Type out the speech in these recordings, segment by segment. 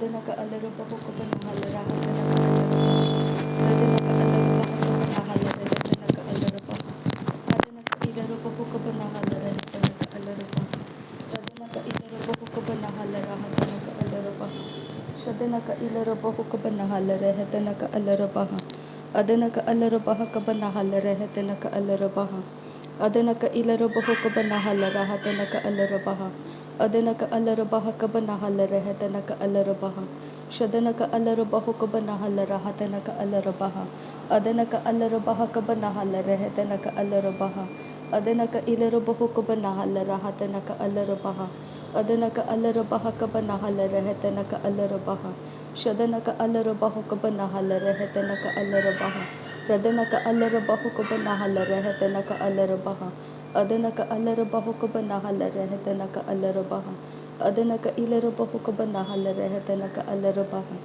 Adenaka Alaraba Hokabana Halara Hatanaka Alaraba Radanaka Alaraba Hokabana Halara Adenaka Ilaraba Hokabana Halara Hatanaka Alaraba Radanaka Ilaraba Hokabana Halara Hatanaka Alaraba Shadanaka Ilaraba Hokabana Halara Hatanaka Alaraba Adenaka Alaraba Hokabana Halara Hatanaka Alaraba Adenaka Ilaraba Hokabana Halara Hatanaka Alaraba Adenaka Alarabaha Kabana Halara Hatanaka Alarabaha Shadanaka Alarabahu Kabana Halara Hatanaka Alarabaha Adenaka Alarabaha Kabana Halara Hatanaka Alarabaha Adenaka Ilarabahu Kabana Halara Hatanaka Alarabaha Adenaka Alarabaha Kabana Halara Hatanaka Alarabaha Shadanaka Alarabahu Kabana Halara Hatanaka Alarabaha Radanaka Alarabahu Kabana Halara Hatanaka Alarabaha Adenaka Alarabahu Kabana Halara Hatanaka Alarabaha Adenaka Ilarabahu Kabana Halara Hatanaka Alarabaha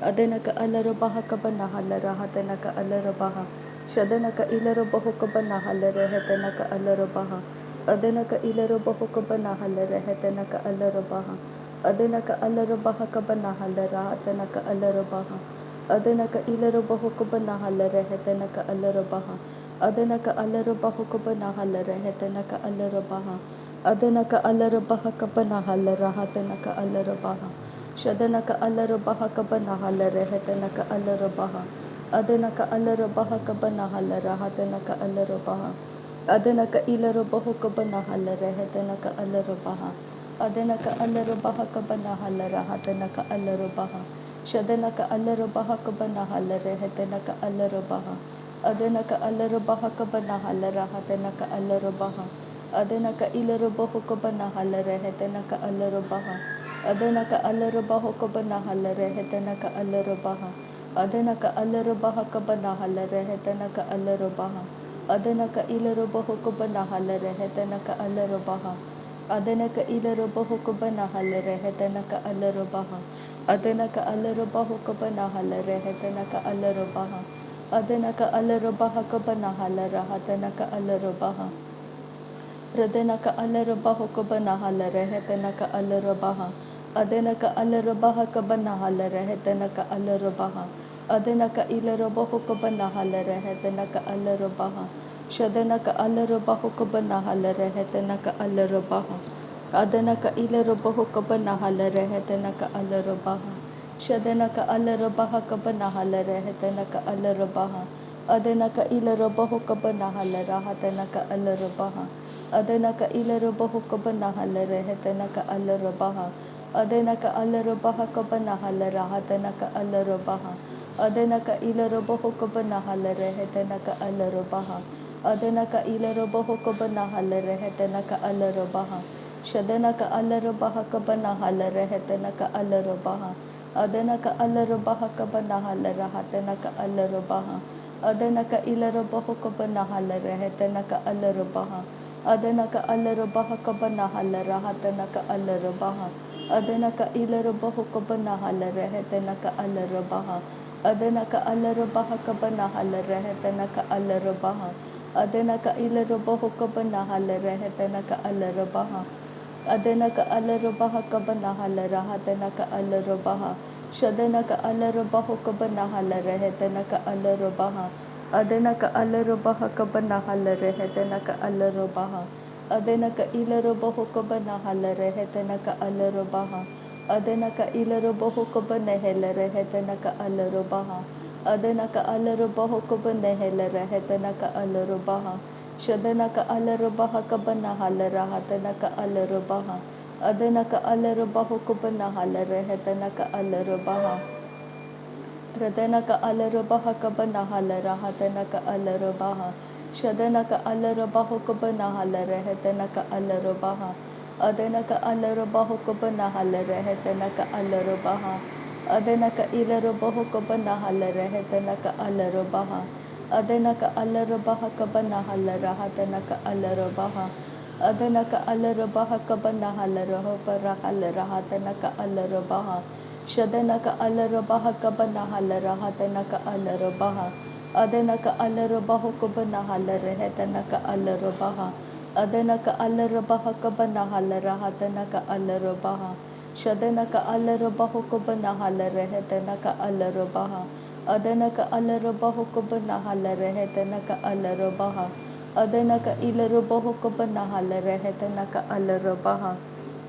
Adenaka Alarabaha Kabana Halara Hatanaka Alarabaha Shadanaka Ilarabahu Kabana Halara Hatanaka Alarabaha Adenaka Ilarabahu Kabana Halara Hatanaka Alarabaha Adenaka Alarabaha Kabana Halara Hatanaka Alarabaha Adenaka Ilarabahu Kabana Halara Hatanaka Alarabaha Adenaka Alarabahu Kabana Halara Hatanaka Alarabaha Adenaka Alarabaha Kabana Halara Hatanaka Alarabaha Shadanaka Alarabaha Kabana Halara Hatanaka Alarabaha Adenaka Alarabaha Kabana Halara Hatanaka Alarabaha Adenaka Ilarabahu Kabana Halara Hatanaka Alarabaha Adenaka Alarabaha Kabana Halara Hatanaka Alarabaha Shadanaka Alarabaha Kabana Halara Hatanaka Alarabaha Adenaka Alarabaha Kabana Halara Hatanaka Alarabaha Adenaka Ilarabahu Kabana Halara Hatanaka Alarabaha Adenaka Alarabahu Kabana Halara Hatanaka Alarabaha Adenaka Alarabaha Kabana Halara Hatanaka Alarabaha Adenaka Ilarabahu Kabana Halara Hatanaka Alarabaha Adenaka Ilarabahu Kabana Halara Hatanaka Alarabaha Adenaka Alarabahu Kabana Halara Hatanaka Alarabaha Adenaka Alarabaha Kabana Halara Hatanaka Alarabaha Radenaka Alarabahu Kabana Halara Hatanaka Alarabaha Adenaka Alarabaha Kabana Halara Hatanaka Alarabaha Adenaka Ilarabahu Kabana Halara Hatanaka Alarabaha Shadanaka Alarabahu Kabana Halara Hatanaka Alarabaha Adenaka Ilarabahu Kabana Halara Hatanaka Alarabaha Shadanaka Alarabaha Kabana Halara Hatanaka Alarabaha Adenaka Ilarabahu Kabana Halara Hatanaka Alarabaha Adenaka Ilarabahu Kabana Halara Hatanaka Alarabaha Adenaka Alarabaha Kabana Halara Hatanaka Alarabaha Adenaka Ilarabahu Kabana Halara Hatanaka Alarabaha Adenaka Ilarabahu Kabana Halara Hatanaka Alarabaha Shadanaka Alarabaha Kabana Halara Hatanaka Alarabaha Adenaka Alarabaha Kabana Halara Hatanaka Alarabaha Adenaka Ilarabahu Kabana Halara Hatanaka Alarabaha Adenaka Alarabaha Kabana Halara Hatanaka Alarabaha Adenaka Ilarabahu Kabana Halara Hatanaka Alarabaha Adenaka Alarabaha Kabana Halara Hatanaka Alarabaha Adenaka Ilarabahu Kabana Halara Hatanaka Alarabaha Adenaka Alarabaha Kabana Halara Hatanaka Alarabaha Shadanaka Alarabahu Kabana Halara Hatanaka Alarabaha Adenaka Alarabaha Kabana Halara Hatanaka Alarabaha Adenaka Ilarabahu Kabana Halara Hatanaka Alarabaha Adenaka Ilarabahu Kabana Halara Hatanaka Alarabaha Adenaka Alarabahu Kabana Halara Hatanaka Alarabaha Shadanaka Alarabaha Kabana Halara Hatanaka Alarabaha Adenaka Alarabahu Kabana Halara Hatanaka Alarabaha Radanaka Alarabaha Kabana Halara Hatanaka Alarabaha Shadanaka Alarabahu Kabana Halara Hatanaka Alarabaha Adenaka Alarabahu Kabana Halara Hatanaka Alarabaha Adenaka Ilarabahu Kabana Halara Hatanaka Alarabaha Adenaka Alarabaha Kabana Halara Hatanaka Alarabaha Adenaka Alarabaha Kabana Halara Halara Hatanaka Alarabaha Shadanaka Alarabaha Kabana Halara Hatanaka Alarabaha Adenaka Alarabahu Kabana Halara Hatanaka Alarabaha Adenaka Alarabaha Kabana Halara Hatanaka Alarabaha Shadanaka Alarabahukubanahalla Rehetanaka Alarabaha. Adanaka Alarabahukubanahalla Rehetanaka Alarabaha. Adanaka Ilarabahukubanahalla Rehetanaka Alarabaha.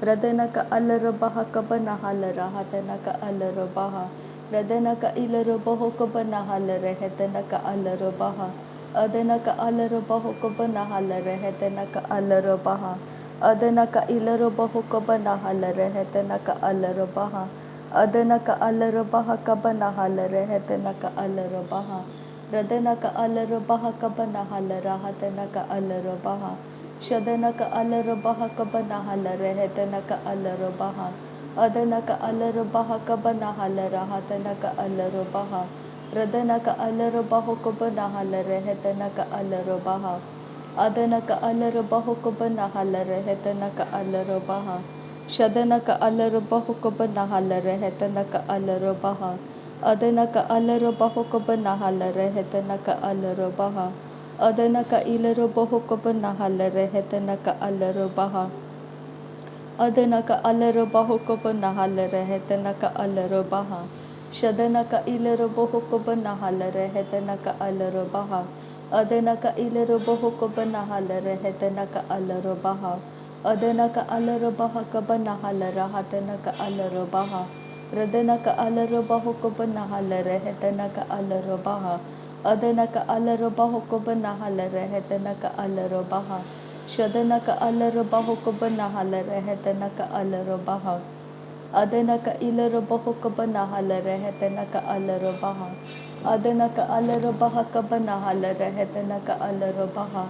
Radanaka Alarabaha Kabanahala Rahatanaka Alarabaha. Radanaka Ilarabahukubanahalla Rehetanaka Alarabaha. Adanaka Alarabahukubanahalla Rehetanaka Alarabaha. Adanaka ilarabahu kabanahala rehetanaka alarabaha. Adanaka alarabaha kabanahala rehetanaka alarabaha. Radanaka alarabaha kabanahala rahatanaka alarabaha. Shadanaka alarabaha kabanahala rehetanaka alarabaha. Adanaka alarabaha kabanahala rahatanaka alarabaha. Radanaka alarabahu kabanahala rehetanaka alarabaha. Adanaka alarabahu kabanahala rehetanaka alarabaha. Shadanaka alarabahu kabanahala rehetanaka alarabaha. Adanaka alarabahu kabanahala rehetanaka alarabaha. Adanaka ilarabahu kabanahala rehetanaka alarabaha. Adanaka alarabahu kabanahala rehetanaka alarabaha. Shadanaka ilarabahu kabanahala rehetanaka alarabaha. Adanaka ilarabahu kabanahala rehetanaka alarabaha. Adanaka alarabaha kabanahala rahatanaka alarabaha. Radanaka alarabahu kabanahala rehetanaka alarabaha. Adanaka alarabahu kabanahala rehetanaka alarabaha. Shadanaka alarabahu kabanahala rehetanaka alarabaha. Adanaka ilarabahu kabanahala rehetanaka alarabaha. Adanaka alarabaha kabanahala rehetanaka alarabaha.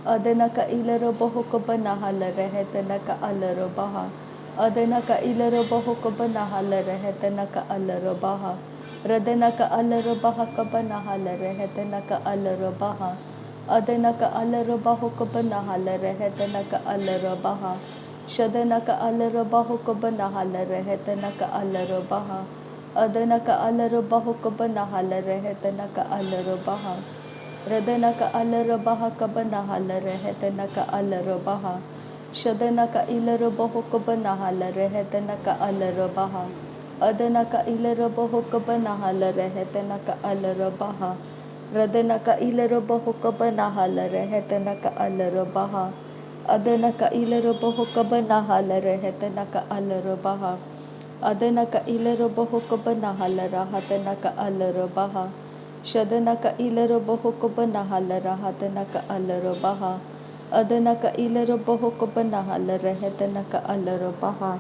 Adanaka ilarabahu kabanahala rehetanaka alarabaha. Adanaka ilarabahu kabanahala rehetanaka alarabaha. Radanaka alarabaha kabanahala rehetanaka alarabaha. Adanaka alarabahu kabanahala rehetanaka alarabaha. Shadanaka alarabahu kabanahala rehetanaka alarabaha. Adanaka alarabahu kabanahala rehetanaka alarabaha. Radanaka alarabaha kabanahala rehetanaka alarabaha. Shadanaka ilarabahu kabanahala rehetanaka alarabaha. Adanaka ilarabahu kabanahala rehetanaka alarabaha. Radanaka ilarabahu kabanahala rehetanaka alarabaha. Adanaka ilarabahu kabanahala rehetanaka alarabaha. Adanaka ilarabahu kabanahala rahatanaka alarabaha. Shadanaka ilarabahu kabanahala rahatanaka alarabaha. Adanaka ilarabahu kabanahala rehetanaka alarabaha.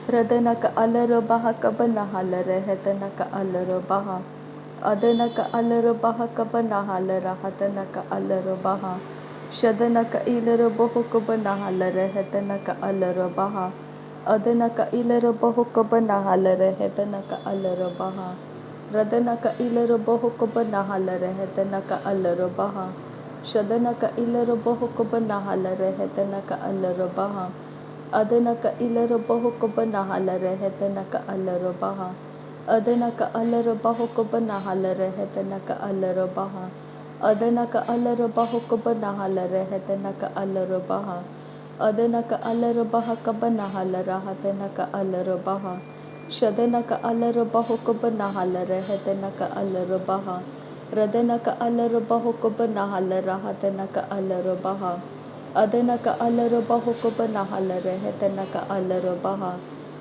Radanaka alarabaha kabanahala rehetanaka alarabaha. Adanaka alarabaha kabanahala rahatanaka alarabaha. Shadanaka ilarabahu kabanahala rehetanaka alarabaha. Adanaka ilarabahu kabanahala rehetanaka alarabaha. Radanaka ilarabahu kabanahala rehetanaka alarabaha. Shadanaka ilarabahu kabanahala rehetanaka alarabaha. Adanaka ilarabahu kabanahala rehetanaka alarabaha. Adanaka alarabahu kabanahala rehetanaka alarabaha. Adanaka alarabahu kabanahala rehetanaka alarabaha. Adanaka alarabaha kabanahala rahatanaka alarabaha. Shadanaka alarabahu kabanahala rehetanaka alarabaha. Radanaka alarabahu kabanahala rahatanaka alarabaha. Adanaka alarabahu kabanahala rehetanaka alarabaha.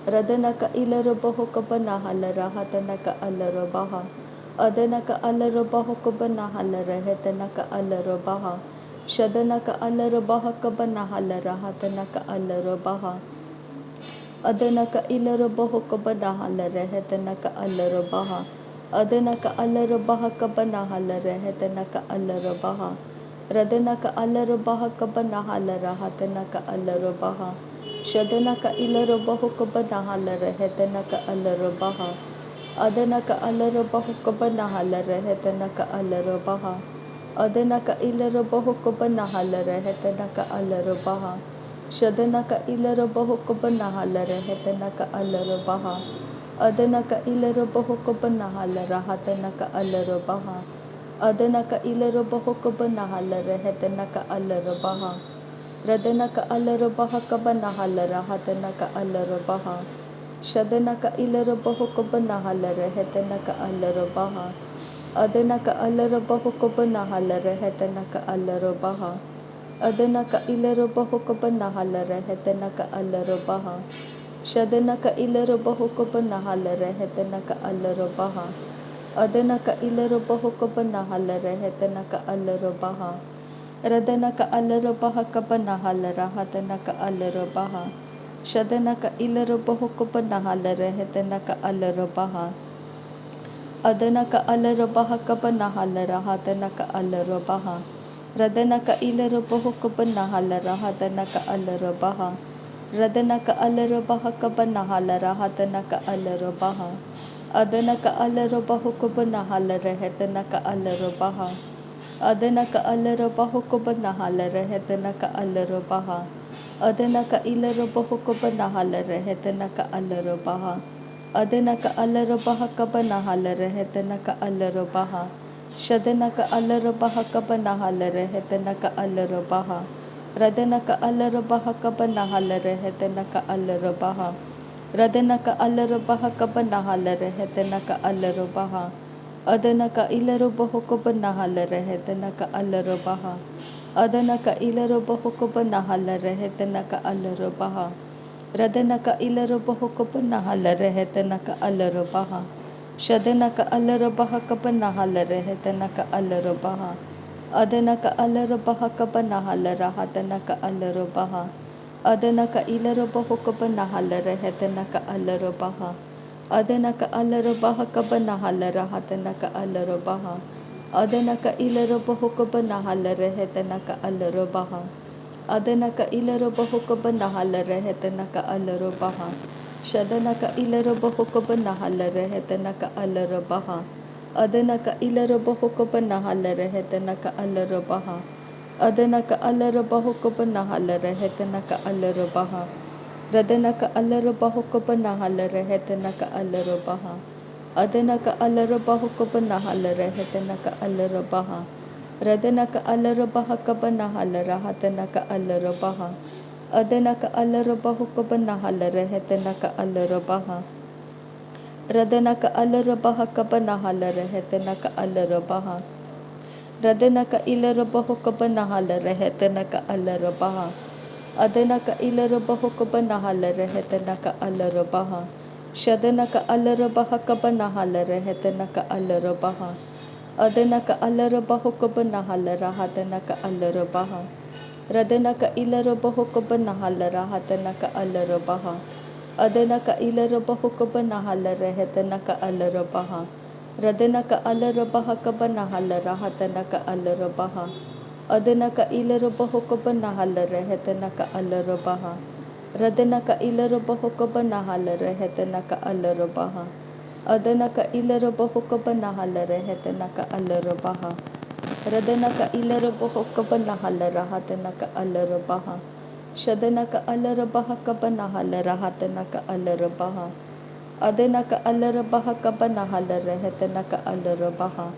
Radanaka ilarabahu kabanahala rahatanaka alarabaha. Adanaka alarabahu kabanahala rehetanaka alarabaha. Shadanaka alarabaha kabanahala rahatanaka alarabaha. Adanaka ilarabahu kabanahala rehetanaka alarabaha. Adanaka alarabaha kabanahala rehetanaka alarabaha. Radanaka alarabaha kabanahala rahatanaka alarabaha. Shadanaka ilarabahu kabanahala rehetanaka alarabaha. Adanaka alarabahu kabanahala rehetanaka alarabaha. Adanaka ilarabahu kabanahala rehetanaka alarabaha. Shadanaka ilarabahu kabanahala rehetanaka alarabaha. Adanaka ilarabahu kabanahala rahatanaka alarabaha. Adanaka ilarabahu kabanahala rehetanaka alarabaha. Radanaka Alarabah Kabanahalarahatanaka Alarabaha Shadanaka Ilarabahu Kabanahalarahatanaka Alarabaha Adanaka Alarabahu Kabanahalarahatanaka Alarabaha Adanaka Ilarabahu Kabanahalarahatanaka Alarabaha Shadanaka Ilarabahu Kabanahalarahatanaka Alarabaha Adanaka Ilarabahu Kabanahalarahatanaka Alarabaha Radanaka Alarabaha Kabanahalarahatanaka Alarabaha Shadanaka Ilarabahu Kabanahalarahatanaka Alarabaha Adanaka Alarabaha Kabanahalarahatanaka Alarabaha Radanaka Ilarabahu Kabanahalarahatanaka Alarabaha Radanaka Alarabaha Kabanahalarahatanaka Alarabaha Adanaka Alarabahu Kabanahalarahatanaka Alarabaha Adanaka Alarabahu Kabanahalarahatanaka Alarabaha Adanaka Ilarabahu Kabanahalarahatanaka Alarabaha Adanaka Alarabaha Kabanahalarahatanaka Alarabaha Shadanaka Alarabaha Kabanahalarahatanaka Alarabaha Radanaka Alarabaha Kabanahalarahatanaka Alarabaha Radanaka Alarabaha Kabanahalarahatanaka Alarabaha Adanaka Ilarabahu Kabanahalarahatanaka Alarabaha Adanaka Ilarabahu Kabanahalarahatanaka Alarabaha Radanaka Ilarabahu Kabanahalarahatanaka Alarabaha Shadanaka Alarabaha Kabanahalarahatanaka Alarabaha Adanaka Alarabaha Kabanahalarahatanaka Alarabaha Adanaka Ilarabahu Kabanahalarahatanaka Alarabaha Adanaka Alarabaha Kabanahalarahatanaka Alarabaha Adanaka Ilarabahu Kabanahalarahatanaka Alarabaha Adanaka Ilarabahu Kabanahalarahatanaka Alarabaha Shadanaka Ilarabahu Kabanahalarahatanaka Alarabaha Adanaka Ilarabahu Kabanahalarahatanaka Alarabaha Adanaka Alarabahu Kabanahalarahatanaka Alarabaha Radanaka Alarabahu Kabanahalarahatanaka Alarabaha Adanaka Alarabahu Kabanahalarahatanaka Alarabaha Radanaka Alarabaha Kabanahalarahatanaka Alarabaha Adanaka Alarabahu Kabanahalarahatanaka Alarabaha Radanaka Alarabaha Kabanahalarahatanaka Alarabaha Radanaka Ilarabahu Kabanahalarahatanaka Alarabaha Adanaka Ilarabahu Kabanahalarahatanaka Alarabaha Shadanaka Alarabaha Kabanahalarahatanaka Alarabaha Adanaka Alarabahu Kabanahalarahatanaka Alarabaha Radanaka Ilarabahu Kabanahalarahatanaka Alarabaha Adanaka Ilarabahu Kabanahalarahatanaka Alarabaha Radanaka Alarabaha Kabanahalarahatanaka Alarabaha Adanaka Ilarabahu Kabanahalarahatanaka Alarabaha Radanaka Ilarabahu Kabanahalarahatanaka Alarabaha Adanaka Ilarabahu Kabanahalarahatanaka Alarabaha Radanaka Ilarabahu Kabanahalarahatanaka Alarabaha Shadanaka Alarabaha Kabanahalarahatanaka Alarabaha Adanaka Alarabaha Kabanahalarahatanaka Alarabaha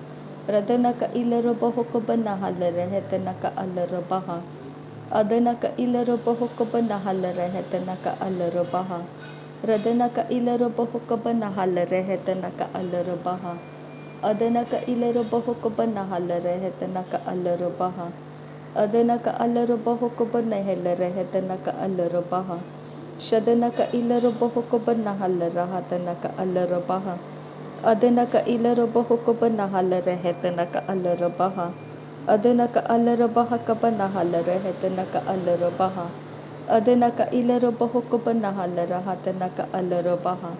Radanaka Ilarabahu Kabanahalarahatanaka Alarabaha Adanaka Ilarabahu Kabanahalarahatanaka Alarabaha Radanaka Ilarabahu Kabanahalarahatanaka Alarabaha Adanaka Ilarabahu Kabanahalarahatanaka Alarabaha Adanaka Alarabahu Kabanahalarahatanaka Alarabaha Shadanaka Ilarabahu Kabanahalarahatanaka Alarabaha Adanaka Ilarabahu Kabanahalarahatanaka Alarabaha Adanaka Alarabaha Kabanahalarahatanaka Alarabaha Adanaka Ilarabahu Kabanahalarahatanaka Alarabaha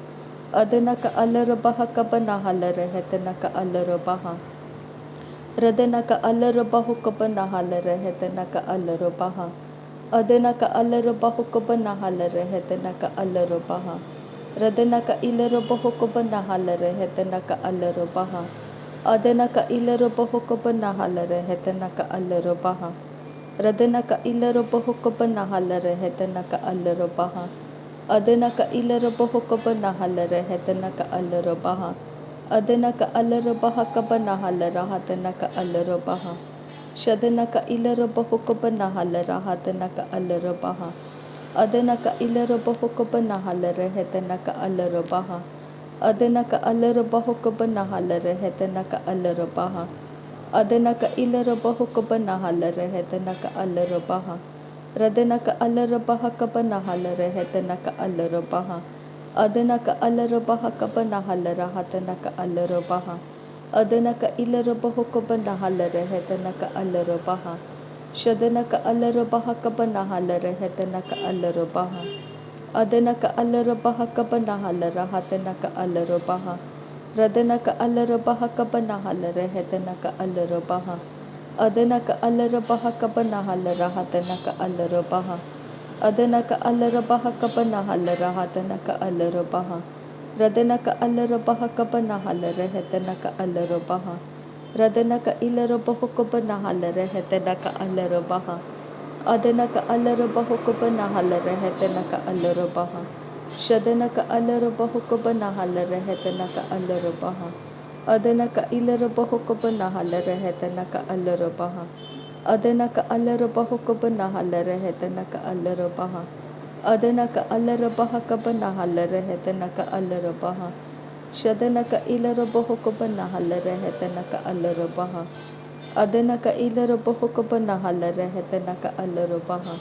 Adanaka Alarabaha Kabanahalarahatanaka Alarabaha Radanaka Alarabahu Kabanahalarahatanaka Alarabaha Adanaka Alarabahu Kabanahalarahatanaka Alarabaha Radanaka Ilarabahu Kabanahalarahatanaka Alarabaha Adanaka Ilarabahu Kabanahalarahatanaka Alarabaha Radanaka Ilarabahu Kabanahalarahatanaka Alarabaha Adanaka Ilarabahu Kabanahalarahatanaka Alarabaha Adanaka Alarabaha Kabanahalarahatanaka Alarabaha Shadanaka ilara bahokoba nahalara hatanaka alara baha. Adanaka ilara bahokoba nahalara hetanaka alara baha. Adanaka alara bahokoba nahalara hetanaka alara baha. Adanaka ilara bahokoba nahalara hetanaka alara baha. Radanaka alara bahakaba nahalara hetanaka alara baha. Adanaka alara bahakaba nahalara hatanaka alara baha. Adanaka ilara bahokoba nahalara hetanaka alara baha. Shadanaka alara bahakaba nahalara hetanaka alara baha. Adanaka alara bahakaba nahalara hatanaka alara baha. Radanaka alara bahakaba nahalara hetanaka alara baha. Adanaka alara bahakaba nahalara hatanaka alara baha. Adanaka alara bahakaba nahalara hatanaka alara baha. Radanaka alara bahakaba nahalara hetanaka alara baha. Radanaka ilara bahokoba nahalara hetanaka alara baha. Adanaka alara bahokoba nahalara hetanaka alara baha. Shadanaka alara bahokoba nahalara hetanaka alara baha. Adanaka ilara bahokoba nahalara hetanaka alara baha. Adanaka alara bahokoba nahalara hetanaka alara baha. Adanaka alara bahakaba nahalara hetanaka alara baha. Shadanaka ilara bahokoba nahalara hetanaka alara baha. Adanaka ilara bahokoba nahalara hetanaka alara baha.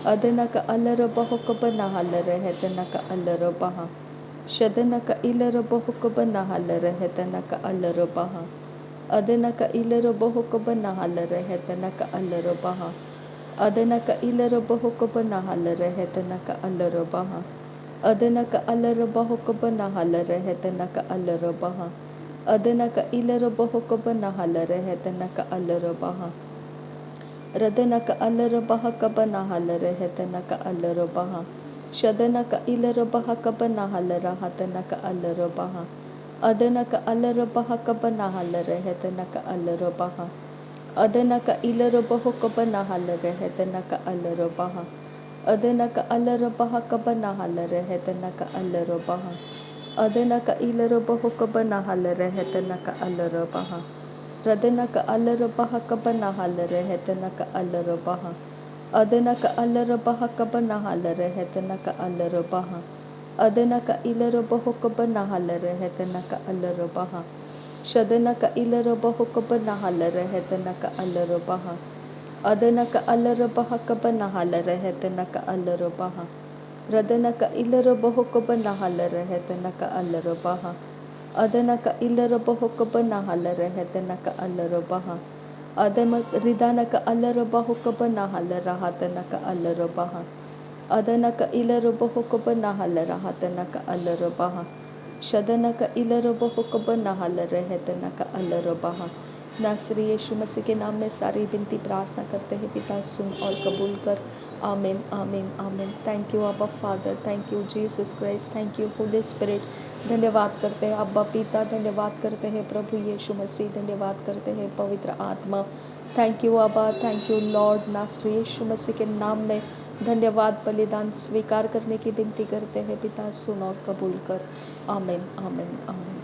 Adanaka alara bahokoba nahalara hetanaka alara baha. Shadanaka ilara bahokoba nahalara hetanaka alara baha. Adanaka ilara bahokoba nahalara hetanaka alara baha. Adanaka ilara bahokoba nahalara hetanaka alara baha. Adanaka alara bahokoba nahalara hetanaka alara baha. Adanaka ilara bahokoba nahalara hetanaka alara baha. Radanaka alara bahakaba nahalara hetanaka alara baha. Shadanaka ilara bahakaba nahalara hatanaka alara baha. Adanaka alara bahakaba nahalara hetanaka alara baha. Adanaka ilara bahakaba nahalara hetanaka alara baha. Adanaka alara bahakaba nahalara hetanaka alara baha. Adanaka ilara bahakaba nahalara hetanaka alara baha. Radanaka alara bahakaba nahalara hetanaka alara baha. Adanaka alara bahakaba nahalara hetanaka alara baha. Adanaka ilara bahakaba nahalara hetanaka alara baha. Shadanaka ilara bahakaba nahalara hetanaka alara baha. Adanaka alara bahakaba nahalara hetanaka alara baha. Radanaka ilara bahakaba nahalara hetanaka alara baha. Adanaka ilara bahakaba nahalara hetanaka alara baha. Ridanaka alara bahakaba nahalara hatanaka alara baha. Adanaka ilara bahakaba nahalara hatanaka alara baha. Shadanaka ilara bahakaba nahalara hetanaka alara baha. नासरी यीशु मसीह के नाम में सारी विनती प्रार्थना करते हैं पिता, सुन और कबूल कर। आमीन आमीन आमीन। थैंक यू अब्बा father, thank you Jesus Christ, thank you Holi spirit. धन्यवाद करते हैं अब्बा पिता, धन्यवाद करते हैं प्रभु यीशु मसीह, धन्यवाद करते हैं पवित्र आत्मा। थैंक यू अब्बा, थैंक यू लॉर्ड। नासरी यीशु मसीह के नाम में धन्यवाद। बलिदान स्वीकार करने की विनती करते हैं पिता, सुन और कबूल कर। आमीन आमीन आमीन।